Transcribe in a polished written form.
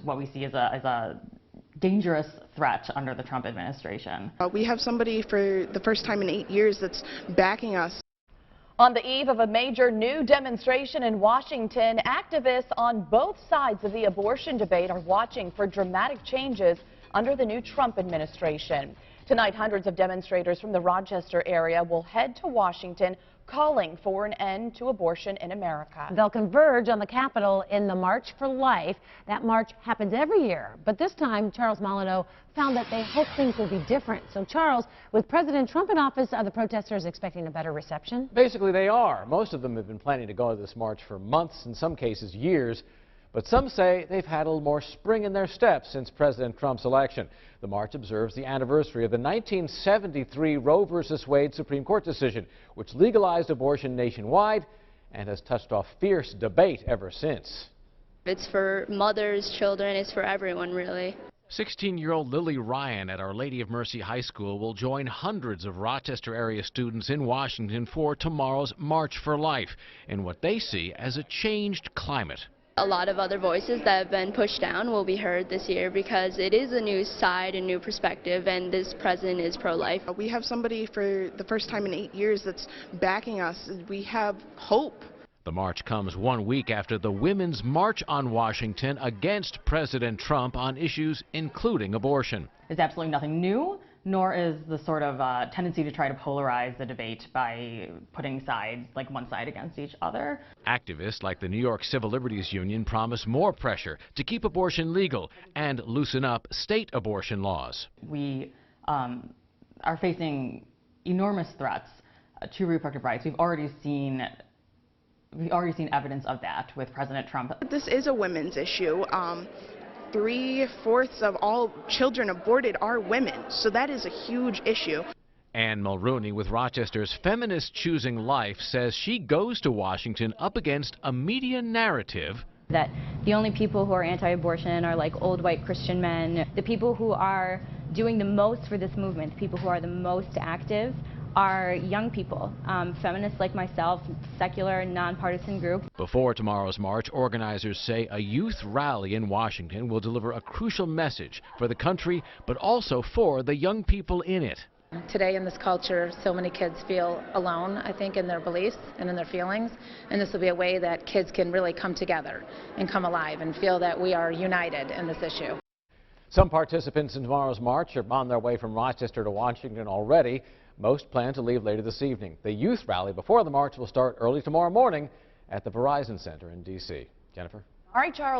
What we see is a dangerous threat under the Trump administration. We have somebody for the first time in 8 years that's backing us. On the eve of a major new demonstration in Washington, activists on both sides of the abortion debate are watching for dramatic changes under the new Trump administration. Tonight, hundreds of demonstrators from the Rochester area will head to Washington, calling for an end to abortion in America. They'll converge on the Capitol in the March for Life. That march happens every year, but this time Charles Molyneux found that they hope things will be different. So Charles, with President Trump in office, are the protesters expecting a better reception? Basically they are. Most of them have been planning to go to this march for months, in some cases years. But some say they've had a little more spring in their step since President Trump's election. The march observes the anniversary of the 1973 Roe v. Wade Supreme Court decision, which legalized abortion nationwide and has touched off fierce debate ever since. It's for mothers, children, it's for everyone, really. 16-year-old Lily Ryan at Our Lady of Mercy High School will join hundreds of Rochester area students in Washington for tomorrow's March for Life in what they see as a changed climate. A lot of other voices that have been pushed down will be heard this year because it is a new side, a new perspective, and this president is pro-life. We have somebody for the first time in 8 years that's backing us. We have hope. The march comes 1 week after the Women's March on Washington against President Trump on issues including abortion. It's absolutely nothing new, nor is the sort of tendency to try to polarize the debate by putting sides, like one side against each other. Activists like the New York Civil Liberties Union promise more pressure to keep abortion legal and loosen up state abortion laws. We are facing enormous threats to reproductive rights. We've already seen evidence of that with President Trump. This is a women's issue. 3/4 of all children aborted are women, so that is a huge issue. Ann Mulrooney with Rochester's Feminists Choosing Life says she goes to Washington up against a media narrative that the only people who are anti-abortion are like old white Christian men. The people who are doing the most for this movement, the people who are the most active, are young people, feminists like myself, secular, nonpartisan group. Before tomorrow's march, organizers say a youth rally in Washington will deliver a crucial message for the country, but also for the young people in it. Today in this culture, so many kids feel alone, I think, in their beliefs and in their feelings, and this will be a way that kids can really come together and come alive and feel that we are united in this issue. Some participants in tomorrow's march are on their way from Rochester to Washington already. Most plan to leave later this evening. The youth rally before the march will start early tomorrow morning at the Verizon Center in D.C. Jennifer? All right, Charles.